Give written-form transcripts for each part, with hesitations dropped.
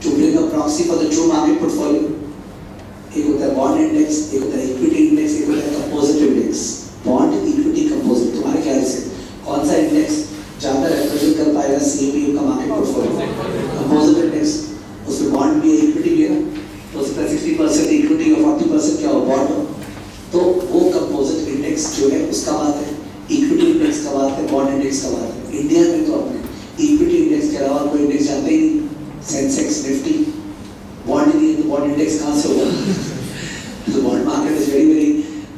to bring a proxy for the true market portfolio. एक होता है बॉन्ड इंडेक्स, एक होता है इक्विटी इंडेक्स, एक होता है composite index. Bond, equity, composite, तुम्हारे ख्याल से कौन सा इंडेक्स ज्यादा रिप्रेजेंट कर पाएगा सीएपीयू का मार्केट पोर्टफोलियो? Composite index. उसमें बॉन्ड भी है, इक्विटी भी है ना, तो उसका 60% इक्विटी और 40% क्या हो, बॉन्ड हो. तो वो कंपोजिट इंडेक्स जो है उसका बात है, इक्विटी इंडेक्स का बात है, बॉन्ड इंडेक्स का बात है. इंडिया में तो अपने इक्विटी इंडेक्स के अलावा कोई इंडेक्स जानते ही नहीं. सेंसेक्स, निफ्टी, बॉन्ड नहीं है तो बॉन्ड इंडेक्स कहाँ से होगा? The bond market is very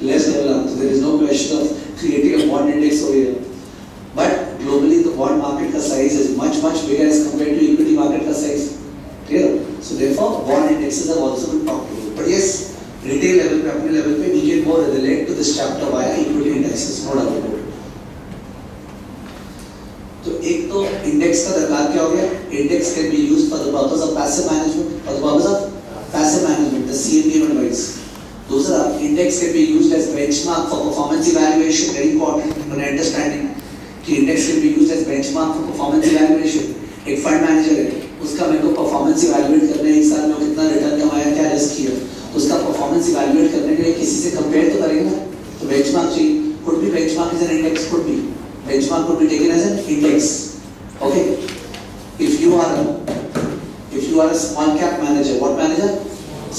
less developed. So there is no question of creating a bond index over here. But globally, the bond market ka size is much bigger as compared to equity market ka size. Clear? So therefore, bond indexes have also been talked about. But yes, retail level पे, अपने level पे, we can more relate to this chapter via equity indexes. No doubt about it. तो एक तो index का दरकार क्या हो गया? Index can be used for the purpose of passive management, for the purpose of passive management, the CME advice. दूसरा, index can be used as benchmark for performance evaluation. Very important in understanding कि index can be used as benchmark for performance evaluation. एक fund manager है, उसका मेरे को performance evaluate करना है, एक साल में कितना रिटर्न कमाया, क्या रिस्क किया, उसका परफॉर्मेंस इवैल्यूएट करने के लिए किसी से कंपेयर तो करेंगे ना, तो बेंचमार्क चाहिए. Could be benchmark is an index, could be benchmark could be taken as an index. Okay, if you are a small cap manager, what manager?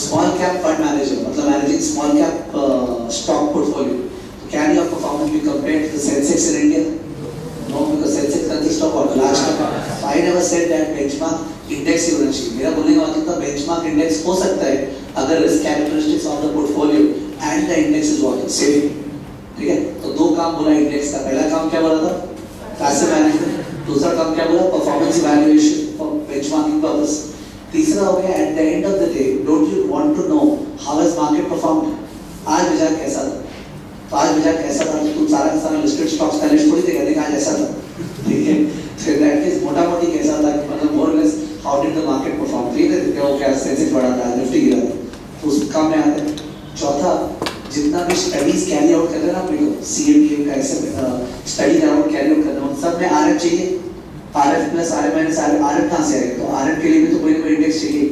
Small cap fund manager, मतलब managing small cap stock portfolio. So can your performance be compared to the Sensex in India? No, because Sensex consists of what? Large cap. I never said that benchmark index ही होना चाहिए. मेरा बोलने का मतलब था benchmark index हो सकता है अगर risk characteristics of the portfolio and the index is what? Same. ठीक है, तो दो काम बोला इंडेक्स का. पहला काम क्या बोला था? Passive management. दूसरा काम क्या बोला? Performance evaluation for benchmarking purpose. तीसरा हो गया at the end of the day, don't you want to know how has market performed? आज बाजार कैसा था? तो आज बाजार कैसा था तो तुम सारा का सारा लिस्टेड स्टॉक्स का लिस्ट थोड़ी देगा, देखा आज ऐसा था. ठीक है, तो दैट केस मोटा मोटी कैसा था, मतलब more less how did the market perform. ठीक है, वो क्या सेंसेक्स बढ़ा था, निफ्टी गिरा था, तो उस काम में आते हैं. चौथा, जितना भी स्टडीज कैरी आउट कर रहे हैं ना अपने को, सीएपीएम का ऐसे स्टडी कैरी आउट करना, उन सब में आरएफ चाहिए. RF plus RF minus RF कहाँ से आएगा? तो आरएफ के लिए भी तो कोई ना कोई इंडेक्स चाहिए.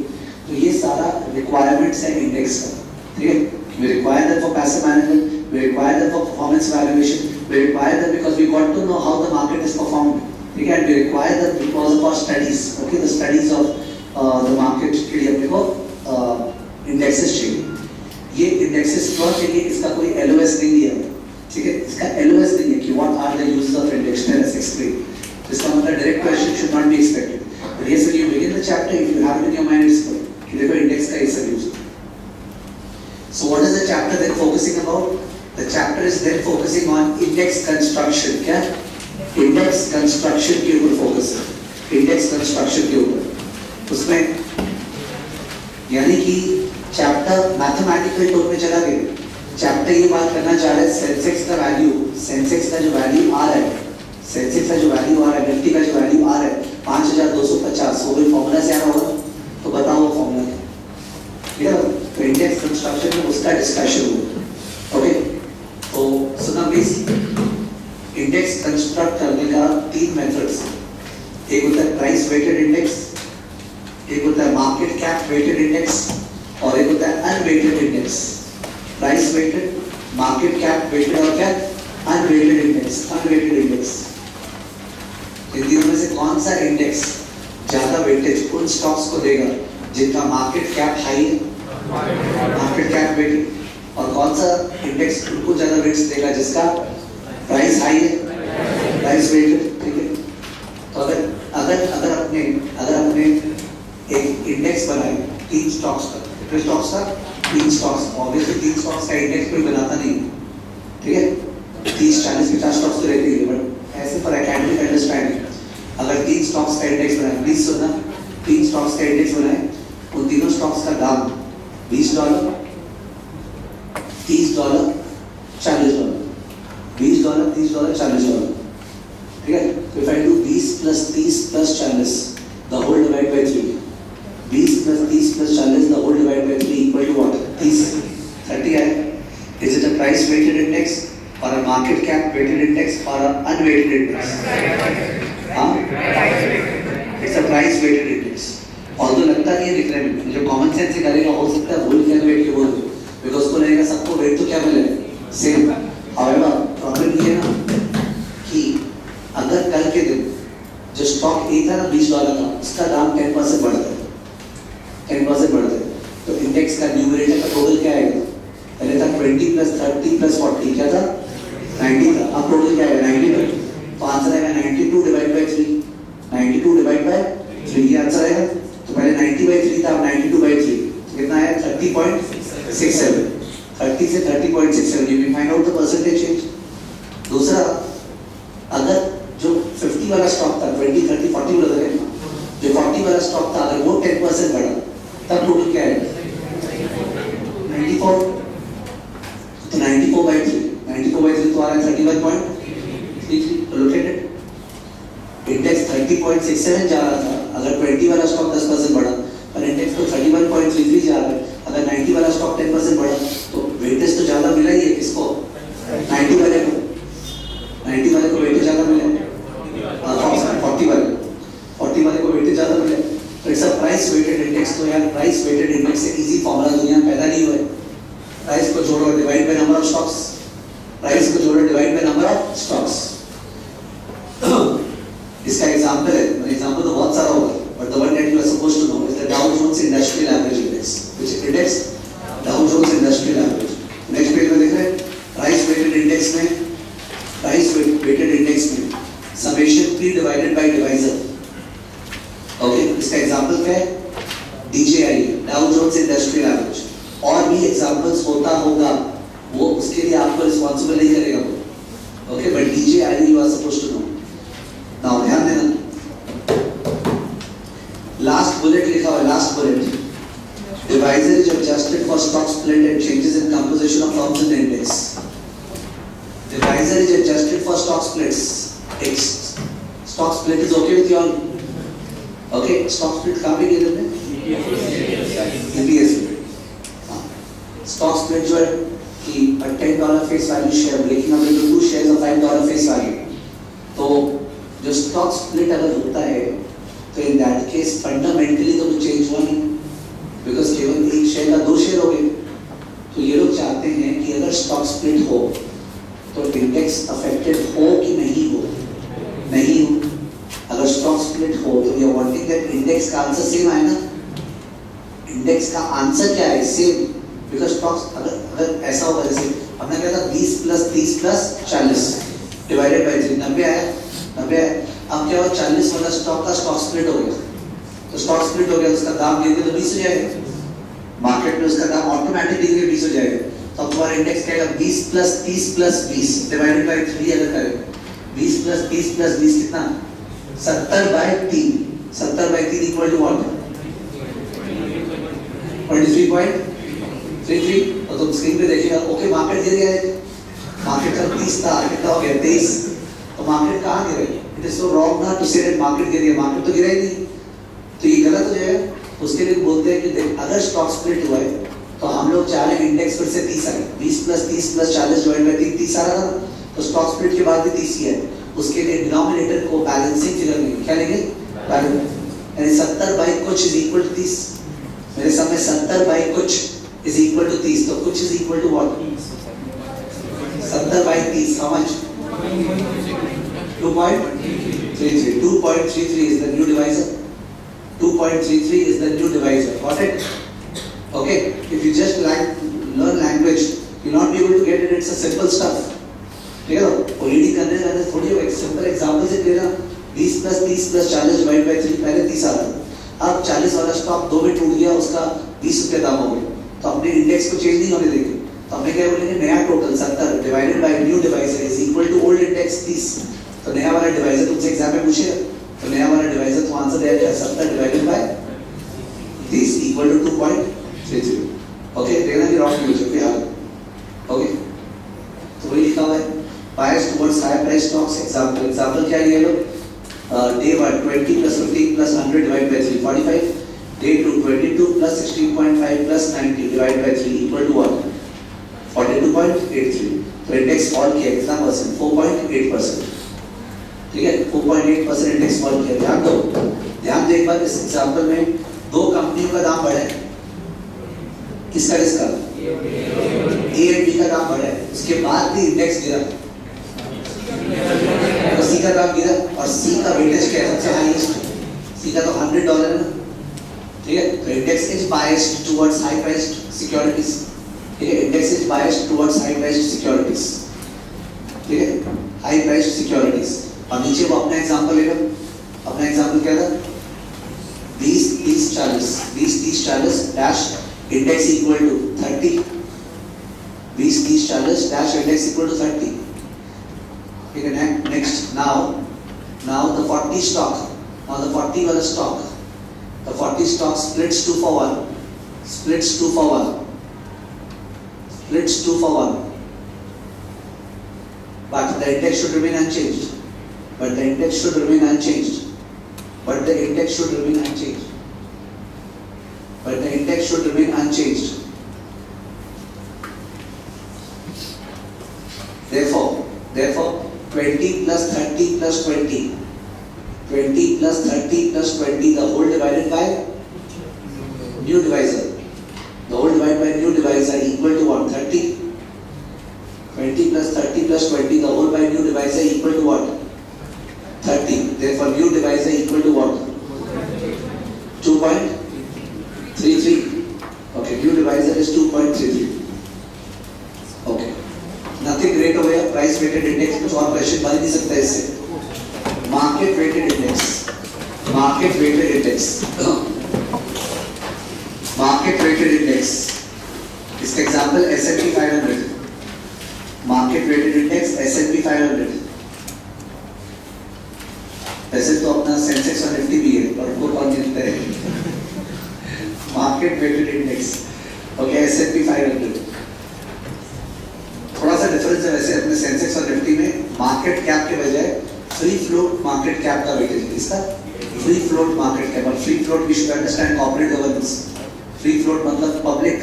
तो ये सारा रिक्वायरमेंट्स है इंडेक्स का. ठीक है, we require that for passive management, we require that for performance evaluation, we require that because we got to know how the market is performed. ठीक है, we require that because of our studies. Okay, the studies of the market के लिए अपने को indexes चाहिए. ये indexes क्यों चाहिए? इसका कोई एलओएस नहीं दिया. ठीक है, इसका एलओएस नहीं है कि what are the uses of index. Tell us, explain. इसका मतलब direct question should not be expected. But yes, when you begin the chapter, if you have it in your mind, it's good कि देखो index का ये सब use. So what is the chapter then focusing about? The chapter is then focusing on index construction. क्या? Index construction के ऊपर focus है, index construction के ऊपर. उसमें यानी कि चैप्टर मैथमेटिकल टोन में चला गया. चैप्टर ये बात करना चाह रहे हैं सेंसेक्स का वैल्यू, सेंसेक्स का जो वैल्यू आ रहा है, सेंसेक्स का जो वैल्यू आ रहा है, निफ्टी का जो वैल्यू आ रहा है 5250, वो भी फॉर्मूला से आ रहा होगा. तो बताओ वो फॉर्मूला क्या? ठीक है, तो इंडेक्स कंस्ट्रक्शन में उसका डिस्कशन हुआ. ओके, तो सुना प्लीज. इंडेक्स कंस्ट्रक्ट करने का 3 मेथड्स. एक होता है प्राइस वेटेड इंडेक्स, एक होता है मार्केट कैप वेटेड इंडेक्स, और एक होता है unweighted index. Price weighted, market cap weighted और क्या? Unweighted index. अनवेटेड इंडेक्स, इन तीनों में से कौन सा इंडेक्स ज्यादा वेटेज उन स्टॉक्स को देगा जिनका मार्केट कैप हाई है, मार्केट कैप वेटेड, और कौन सा इंडेक्स उनको ज्यादा वेट्स देगा जिसका प्राइस हाई है, प्राइस वेटेड. ठीक है, तो अगर अपने एक इंडेक्स बनाए 3 स्टॉक्स का, कितने स्टॉक्स का? 3 स्टॉक्स. ऑब्वियसली 3 स्टॉक्स का इंडेक्स कोई बनाता नहीं. ठीक है, 30, 40, 50 स्टॉक्स तो रहते ही, बट ऐसे फॉर एकेडमिक अंडरस्टैंडिंग अगर 3 स्टॉक्स का इंडेक्स बनाए, प्लीज सुनना, 3 स्टॉक्स का इंडेक्स बनाए, उन तीनों स्टॉक्स का दाम $20, $30, $40, $20, $30, $40. ठीक है, तो if I do 20 + 30 + 40 the whole divide by 3, 20 + 30 + 40 the whole divided by 3 equal to what? 30 है. Is it a price weighted index or a market cap weighted index or an unweighted index? It's a price weighted index. लगता नहीं है दिखने में, जो common sense से करेगा हो सकता है वही कैलकुलेट के बोल दो, बिकॉज उसको लगेगा सबको वेट तो क्या मिलेगा सेम। हाउएवर प्रॉब्लम ये है ना कि अगर कल के दिन जो स्टॉक ए था ना $20 का, उसका दाम 10% बढ़ता है, 10% बढ़ता है, तो इंडेक्स का न्यूमरेटर का टोटल क्या आएगा? पहले था 20 + 30 + 40 क्या था 90 था, अब टोटल क्या आएगा 90 था, तो आंसर आएगा 92 / 3, 92 / 3 ये आंसर आएगा। तो पहले 90/3 था, अब 92/3 तो कितना आया 30.67, 30 से 30.67 you can find out the percentage change. दूसरा, अगर जो 50 वाला स्टॉक था 20 30 40 बोला था, जो 40 वाला स्टॉक था अगर वो 10% बढ़ा तब टोटल क्या आएगा 94, तो 94/3 तो आ रहा है 31.33। लोकेट इट, इंडेक्स 30.67 जा रहा था, अगर 20 वाला स्टॉक 10% बढ़ा और इंडेक्स तो 31.33 जा रहा है, अगर 90 वाला स्टॉक 10% बढ़ा तो वेटेज तो ज्यादा मिला ही है किसको 90 वाले को, 90 वाले को वेटेज ज्यादा मिला, 40 वाले को वेटेज ज्यादा मिला। तो it's a price weighted index. तो यार प्राइस वेटेड इंडेक्स से इजी फॉर्मूला दुनिया में पैदा नहीं हुआ है। प्राइस को जोड़ो divide by number of stocks, price को जोड़ो divide by number of stocks. इसका एग्जांपल है, एग्जांपल तो बहुत सारा होगा, but the one that you are supposed to know is the Dow Jones industrial average index, which index Dow Jones industrial average. Next page में देख रहे हैं प्राइस वेटेड इंडेक्स में, प्राइस वेटेड इंडेक्स में summation P divided by divisor. Okay, इसका example क्या है DJI डाउ जोन्स इंडस्ट्रियल एवरेज। और भी एग्जांपल्स होता होगा, वो उसके लिए आपको रिस्पांसिबल नहीं करेगा वो, okay, but DJI you are supposed to know. Now ध्यान देना, लास्ट बुलेट लिखा हुआ है, last bullet, divisor is adjusted for stock split and changes in composition of firms in the index. Divisor is adjusted for stock splits. Stock split is okay with you all? Okay, stock split कहाँ पे किया तुमने? EPS में। Stock split जो है कि $10 face value share breaking up into 2 shares of $5 face value. तो जो stock split अगर होता है तो in that case fundamentally तो कुछ change हुआ नहीं, because केवल एक शेयर का 2 शेयर हो गए। तो ये लोग चाहते हैं कि अगर stock split हो तो इंडेक्स अफेक्टेड हो कि नहीं हो, नहीं हो। अगर स्टॉक स्प्लिट हो तो we are wanting that index का आंसर सेम आए ना, इंडेक्स का आंसर क्या है सेम, बिकॉज़ स्टॉक्स अगर ऐसा होगा जैसे हमने कहा था 20 + 30 + 40 डिवाइडेड बाय 3 90 आया, 90 आया। अब क्या हुआ 40 वाला स्टॉक का स्टॉक स्प्लिट हो गया, तो स्टॉक स्प्लिट हो गया, उसका दाम देंगे तो 20 हो जाएगा, मार्केट में उसका दाम ऑटोमेटिकली 20 हो जाएगा। तो अब हमारा इंडेक्स क्या है 20 + 30 + 20 डिवाइडेड बाय 3 अगर करें 20 + 30 + 20 कितना 70/3, 70/3 इक्वल टू व्हाट 23.33। तो तुम स्क्रीन पे देखिएगा, ओके मार्केट गिर गया है, मार्केट का 30 था कितना हो गया 23, तो मार्केट कहाँ गिरा? इट इज सो रॉन्ग ना टू से दैट मार्केट गिर गया, मार्केट तो गिरा ही नहीं, तो ये गलत हो जाएगा। उसके लिए बोलते हैं कि अगर स्टॉक स्प्लिट हुआ है तो हम लोग चाह रहे हैं इंडेक्स फिर से 30 आए, 20 + 30 + 40 डिवाइड बाय 3 30 आ रहा था, तो स्टॉक स्प्लिट के बाद भी 30 ही है। उसके लिए डिनोमिनेटर को बैलेंसिंग फिगर लेंगे, क्या लेंगे यानी 70 / कुछ इज इक्वल टू 30। मेरे सामने 70 / कुछ इज इक्वल टू 30, तो कुछ is equal to what 70/30 how much 2.33, 2.33 is the new divisor, 2.33 is the new divisor, got it? Okay, if you just learn language you'll not be able to get it, it's a simple stuff, ठीक है? तो reading करने जाने थोड़ी एक simple example से ले रहा 20 + 30 + 40 डिवाइड बाय 3 पहले 30 आ रहा था, अब 40 वाला स्टॉक 2 में टूट गया, उसका 20 रुपए दाम हो गया, तो अपने इंडेक्स को चेंज नहीं होने देंगे, तो हमें क्या बोलेंगे नया total 70 divided by new divisor is equal to old index 30। तो नया वाला डिवाइजर तुमसे एग्जाम में पूछेगा, तो नया वाला डिवाइजर तो आंसर देगा क्या 70 divided by 30 equal to 2.33। Okay, देखना कि रॉन्ग यूज है यार। ओके, तो वही लिखा हुआ है bias towards higher price stocks। Example क्या लिया लोग, day 1 20 + 15 + 100 divide by 3 45, day 2 22 + 16.5 + 90 divide by 3 equal to what 42.83। तो इंडेक्स फॉल किया कितना परसेंट 4.8%, ठीक है 4.8% इंडेक्स फॉल किया। ध्यान दो एक बार इस एग्जांपल में दो कंपनियों का दाम बढ़ा है, किसका किसका? ए एंड बी का दाम बढ़ा है, उसके बाद भी इंडेक्स गिरा तो सी का दाम गिरा, और सी का वेटेज क्या है सबसे हाईएस्ट, सी का तो $100 है ना, ठीक है। तो index is biased towards high priced securities, ठीक है, index is biased towards high priced securities, ठीक है, हाई प्राइस्ड सिक्योरिटीज। और नीचे वो अपना एग्जांपल ले लो, अपना एग्जांपल क्या था? 20-30-40 dash index equal to 30, 20-30-40 dash index equal to 30, ठीक है। Next now the 40 stock, now the 40 वाला stock, the 40 stock splits 2 for 1, splits 2 for 1, but the index should remain unchanged, but the index should remain unchanged, but the index should remain unchanged, but the index should remain unchanged. Therefore 20 plus 30 plus 20, 20 plus 30 plus 20, the whole divided by new divisor, the whole divided by new divisor equal to what? 30. 20 plus 30 plus 20, the whole by new divisor equal to what? 30. Therefore new divisor equal to what? 2.33. Okay, new divisor is 2.33. Okay, nothing great over here. Price weighted index, कुछ और question बन नहीं सकता इससे। Market weighted index, market weighted index, market weighted index, इसका example S&P 500, market weighted index S&P 500, वैसे तो अपना सेंसेक्स और निफ्टी भी है, पर उनको कौन जीतता है? Market weighted index, okay, S&P 500। थोड़ा सा डिफरेंस है वैसे अपने सेंसेक्स और निफ्टी में, मार्केट कैप के बजाय फ्री फ्लोट मार्केट कैप का वेटेज है, इसका फ्री फ्लोट मार्केट कैप। और free float we should understand corporate governance, free float मतलब पब्लिक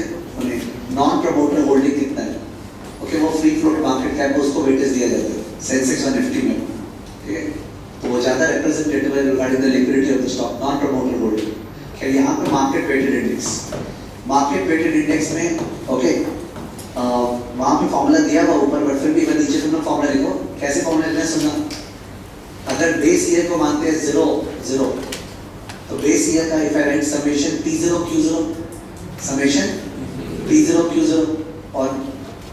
नॉन प्रमोटर होल्डिंग कितना है, ओके, वो फ्री फ्लोट मार्केट कैप को उसको वेटेज दिया जाता है सेंसेक्स और निफ्टी में, ठीक है। तो वो ज्यादा रिप्रेजेंटेटिव है regarding the liquidity of the stock, non promoter holding. खैर यहाँ पे market weighted index, market weighted index में ओके, वहाँ पे फॉर्मूला दिया हुआ ऊपर, बट फिर भी अगर नीचे तुम लोग फॉर्मूला लिखो, कैसे फॉर्मूला लिखना है सुनना। अगर बेस ईयर को मानते हैं 0 तो बेस ईयर का if I right summation P0Q0, summation P0Q0, और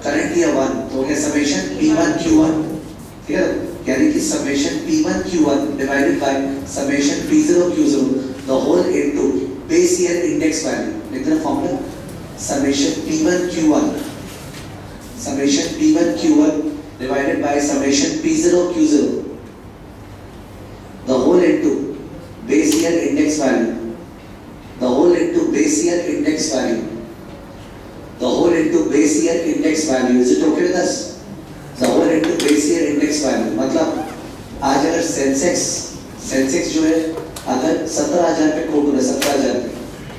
करंट ईयर 1 तो हो गया समेशन P1Q1, ठीक है, यानी कि summation P1Q1 divided by summation P0Q0 the whole into base year index value. लिखना formula, summation P1Q1, summation P1Q1 divided by summation P0Q0 the whole into base year index value, the whole into base year index value, the whole into base year index value. Is it okay with us? The whole into base year index value मतलब आज अगर Sensex जो है अगर 17,000 पे coat हो रहा है 17,000 पे,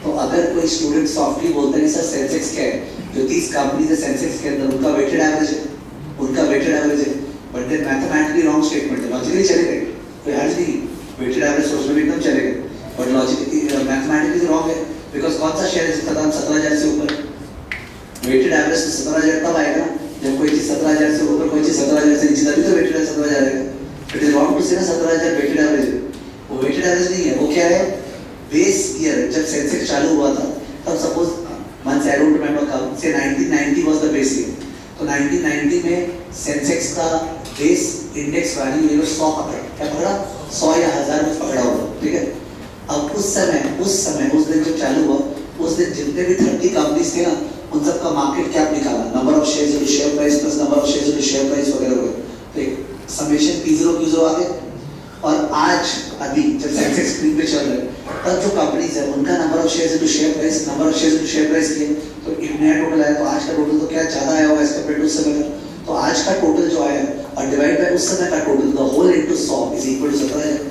तो अगर कोई स्टूडेंट सॉफ्टली बोलता है सर सेंसेक्स क्या है, जो 30 कंपनीज है सेंसेक्स के अंदर उनका वेटेड एवरेज है, but then mathematically wrong statement है, लॉजिकली चलेगा, कोई हर्ज नहीं, वेटेड एवरेज सोचने में एकदम चलेगा, बट लॉजिकली मैथमेटिकली रॉन्ग है, बिकॉज कौन सा शेयर है जिसका दाम 17,000 से ऊपर, वेटेड एवरेज तो 17,000 तब आएगा जब कोई चीज 17,000 से ऊपर, कोई चीज 17,000 से नीचे, तभी तो वेटेड एवरेज 17,000 आएगा। इट इज रॉन्ग टू से ना 17,000 वेटेड एवरेज है, वो वेटेड एवरेज नहीं है, वो क्या है, बेस ईयर। जब सेंसेक्स चालू हुआ था तब suppose months I don't remember कब से 1990 वाज द बेस ईयर, तो 1990 में सेंसेक्स का बेस इंडेक्स वैल्यू ये 100 पकड़ा, क्या पकड़ा, 100 या 1000 में पकड़ा हुआ, ठीक है। अब उस दिन जब चालू हुआ, उस दिन जितने भी 30 कंपनीज थे ना, उन सब का मार्केट कैप निकाला, number of shares into share price plus number of shares into share price वगैरह वगैरह, तो एक समेशन P0Q0 आ गया। और आज अभी जब सेंसेक्स स्क्रीन पे चल रहा है, तब जो कंपनीज है उनका number of shares into share price, number of shares into share price किया, तो एक नया टोटल आया। तो आज का टोटल तो क्या ज्यादा आया होगा एज कंपेयर टू उस समय का, तो आज का टोटल जो आया और डिवाइड बाय उस समय का total, the whole into 100 is equal to 17,000,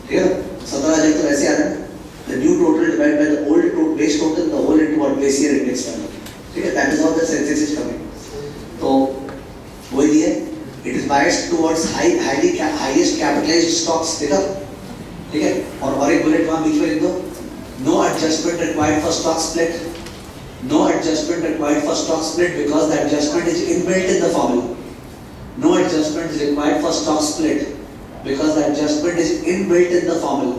ठीक है। 17,000 तो ऐसे आ रहा है, the new total divide by the old base total, the whole into what base year index value, ठीक है। That is how the Sensex is coming. तो वही दिया, it is biased towards highest capitalised stocks, देखा, ठीक है। और एक बुलेट वहां बीच में लिख दो, adjustment required for stock split. No adjustment required for stock split because the adjustment is inbuilt in the formula. No adjustment is required for stock split because the adjustment is inbuilt in the formula.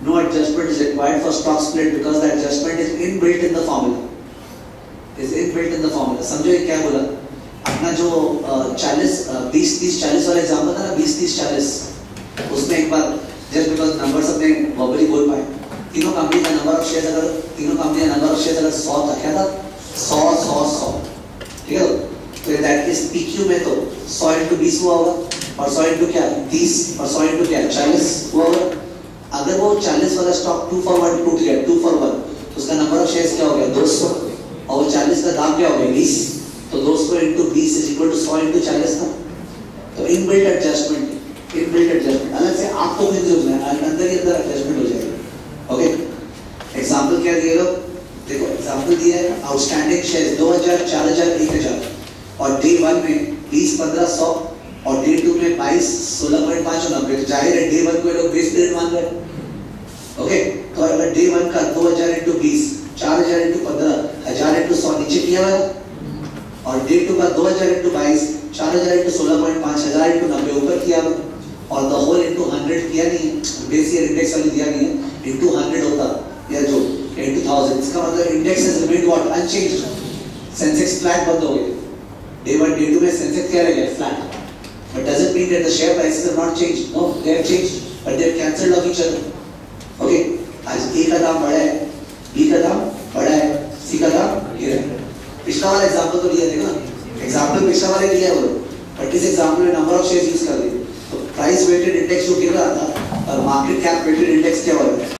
No adjustment is required for stock split because the adjustment is inbuilt in the formula. Is inbuilt in the formula. समझो ये क्या बोला? अपना जो 20-30-40 वाला example था ना, 20-30-40, उसमें एक बार जस्ट बिकॉज नंबर्स अपने वर्बली बोल पाए, तीनों कंपनी का नंबर ऑफ शेयर्स अगर 100 था, क्या था? 100, ठीक है? तो दैट इज पीक्यू में तो 100 into 20 हुआ होगा, और 100 into क्या 30, और 100 into क्या 40 हुआ होगा। अगर वो 40 वाला स्टॉक 2 for 1 टूट गया, 2 for 1, तो उसका नंबर ऑफ शेयर्स क्या हो गया? 200, और वो 40 का दाम क्या हो गया? 20, तो 200 into 20 is equal to 100 into 40 था। तो इनबिल्ट एडजस्टमेंट अलग से आपको भी अंदर ही अंदर एडजस्टमेंट हो जाएगा। ओके, एग्जांपल क्या दिए लोग? देखो एग्जांपल दिया है, आउटस्टैंडिंग शेयर्स 2000, 4000, 1000, और डे 1 में 20, 15, 100, और डे 2 में 22, 16.5 और 90। जाहिर है डे 1 को लोग बेस पीरियड मान रहे हैं। ओके, तो अगर डे 1 का 2000 into 20, 4000 into 15, 1000 into 100 नीचे किया हुआ है, और डे 2 का 2000 into 22, 4000 into 16.5, 1000 into 90 ऊपर किया हुआ, और द होल into 100 किया नहीं है, बेस ईयर इंडेक्स वाली दिया नहीं है, into 100 होता या जो into 1000, इसका मतलब index has remained what? Unchanged. Sensex flat बंद हो गया, डे 1 डे 2 में सेंसेक्स क्या रह गया? Flat. But doesn't mean that the share prices have not changed, no they have changed, but they have cancelled off each other. Okay, आज A का दाम बढ़ा है, बी का दाम बढ़ा है, सी का दाम गिरा है। पिछला वाला एग्जांपल तो लिया, देखो ना एग्जांपल पिछला वाले लिया वो, बट इस एग्जांपल में नंबर ऑफ शेयर्स यूज कर दिए, तो प्राइस वेटेड इंडेक्स जो गिर रहा था और मार्केट कैप वेटेड इंडेक्स क्या हो रहा है?